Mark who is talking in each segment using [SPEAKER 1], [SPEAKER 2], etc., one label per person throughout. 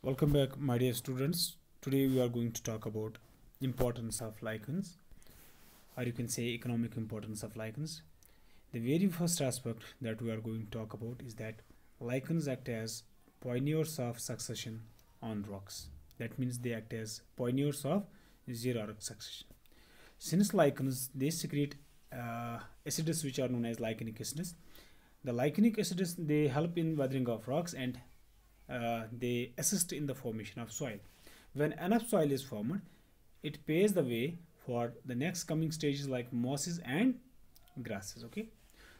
[SPEAKER 1] Welcome back, my dear students. Today we are going to talk about importance of lichens, or you can say economic importance of lichens. The very first aspect that we are going to talk about is that lichens act as pioneers of succession on rocks. That means they act as pioneers of zero succession. Since lichens they secrete acids which are known as lichenic acids. The lichenic acids they help in weathering of rocks and they assist in the formation of soil. When enough soil is formed, it paves the way for the next coming stages like mosses and grasses. Okay,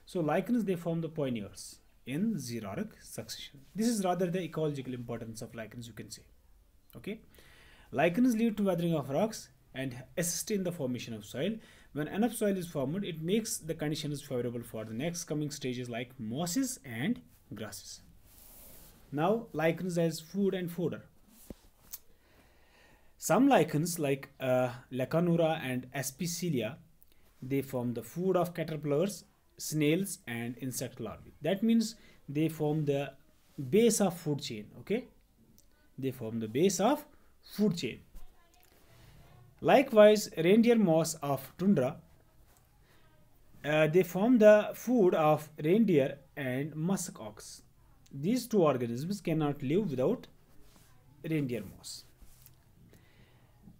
[SPEAKER 1] so lichens they form the pioneers in xeroic succession. This is rather the ecological importance of lichens, you can say. Okay, lichens lead to weathering of rocks and assist in the formation of soil. When enough soil is formed, it makes the conditions favorable for the next coming stages like mosses and grasses. Now, lichens as food and fodder. Some lichens like Lecanura and Aspicelia, they form the food of caterpillars, snails and insect larvae. That means they form the base of food chain. Okay, they form the base of food chain. Likewise, reindeer moss of tundra, they form the food of reindeer and musk ox. These two organisms cannot live without reindeer moss.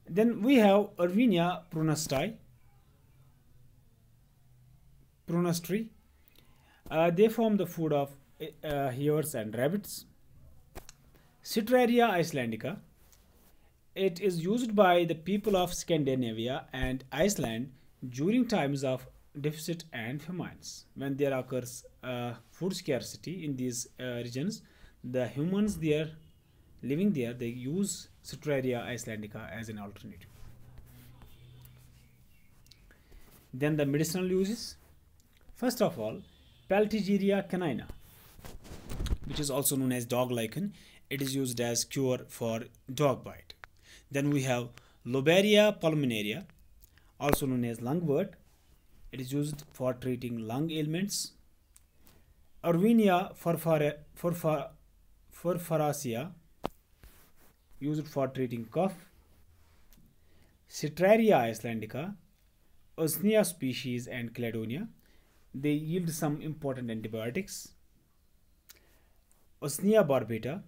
[SPEAKER 1] Then we have Erwinia prunustri. They form the food of hares and rabbits. Citraria icelandica. It is used by the people of Scandinavia and Iceland during times of deficit and famines. When there occurs food scarcity in these regions, the humans there living there, they use Citraria icelandica as an alternative. Then the medicinal uses. First of all, Peltigeria canina, which is also known as dog lichen. It is used as cure for dog bite. Then we have Loberia pulmonaria, also known as lungwort. It is used for treating lung ailments. Erwinia furfuracea, used for treating cough. Citraria icelandica, Usnea species and Cladonia, they yield some important antibiotics. Usnea barbata,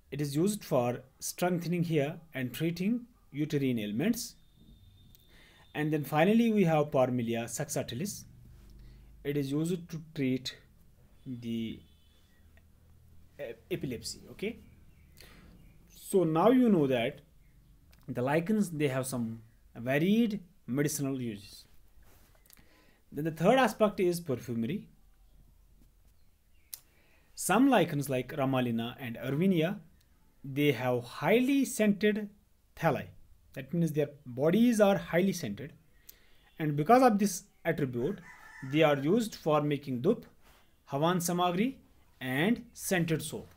[SPEAKER 1] it is used for strengthening hair and treating uterine ailments. And then finally we have Parmelia saxatilis. It is used to treat the epilepsy. Okay, so now you know that the lichens they have some varied medicinal uses. Then the third aspect is perfumery. Some lichens like Ramalina and Erwinia, they have highly scented thalli. That means their bodies are highly scented, and because of this attribute, they are used for making dup, havan samagri, and scented soap.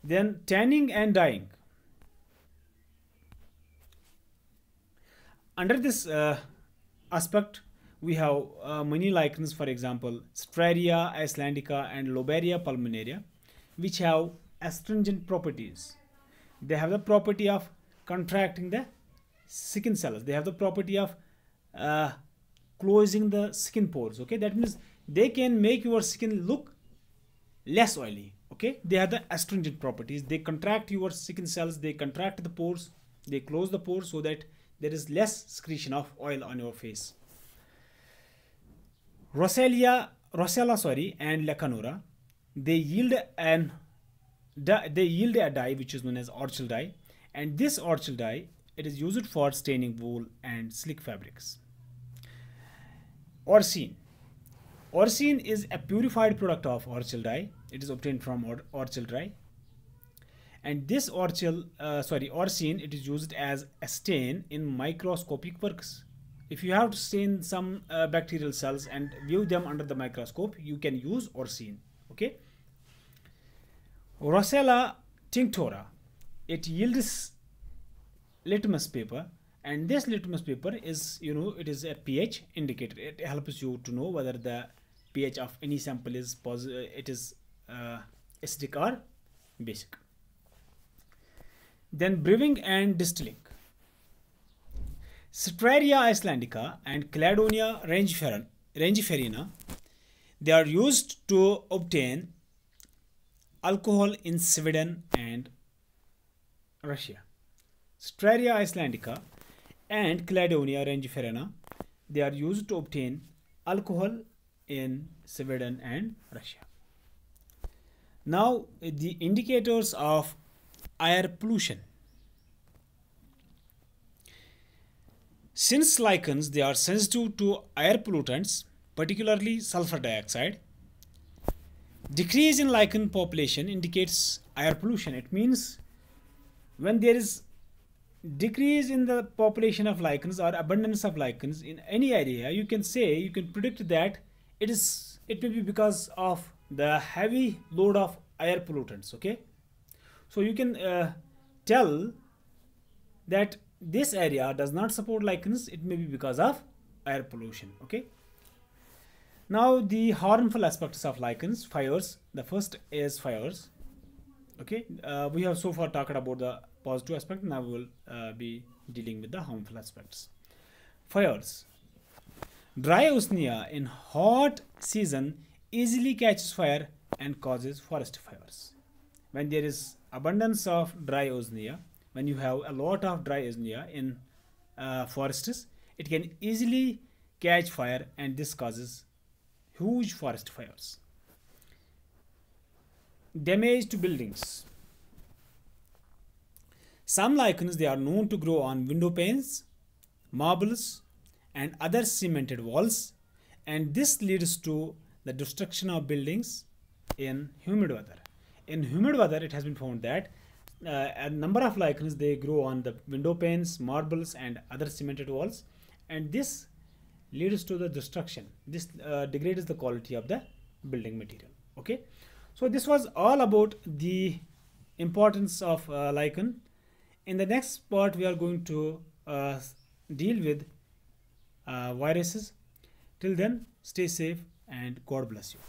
[SPEAKER 1] Then tanning and dyeing. Under this aspect, we have many lichens, for example, Straria icelandica and Loberia pulmonaria, which have astringent properties. They have the property of contracting the skin cells. They have the property of closing the skin pores. Okay, that means they can make your skin look less oily. Okay, they have the astringent properties. They contract your skin cells, they contract the pores, they close the pores so that there is less secretion of oil on your face. Rosella and Lecanura, they yield a dye which is known as orchil dye, and this orchil dye, it is used for staining wool and slick fabrics. Orcine is a purified product of orchil dye. It is obtained from orchil dye, and this orcine, it is used as a stain in microscopic works. If you have to stain some bacterial cells and view them under the microscope, you can use orcine. Okay. Rosella tinctora, it yields litmus paper, and this litmus paper is, it is a pH indicator. It helps you to know whether the pH of any sample is acidic or basic. Then brewing and distilling. Straria Icelandica and Cladonia rangiferina, they are used to obtain alcohol in Sweden and Russia. Straria Icelandica and Cladonia rangiferina, they are used to obtain alcohol in Sweden and Russia. Now the indicators of air pollution. Since lichens, they are sensitive to air pollutants, particularly sulfur dioxide, decrease in lichen population indicates air pollution. It means when there is decrease in the population of lichens or abundance of lichens in any area, you can predict that it may be because of the heavy load of air pollutants. Okay, so you can tell that this area does not support lichens. It may be because of air pollution. Okay, now the harmful aspects of lichens. Fires. The first is fires. Okay, we have so far talked about the positive aspect. Now we will be dealing with the harmful aspects. Fires. Dry osmia in hot season easily catches fire and causes forest fires. When there is abundance of dry osmia, when you have a lot of dry osmia in forests, it can easily catch fire and this causes huge forest fires. Damage to buildings. Some lichens, they are known to grow on window panes, marbles and other cemented walls, and this leads to the destruction of buildings in humid weather. In humid weather, it has been found that a number of lichens, they grow on the window panes, marbles and other cemented walls, and this leads to the destruction. This degrades the quality of the building material. Okay, so this was all about the importance of lichen. In the next part, we are going to deal with viruses. Till then, stay safe and God bless you.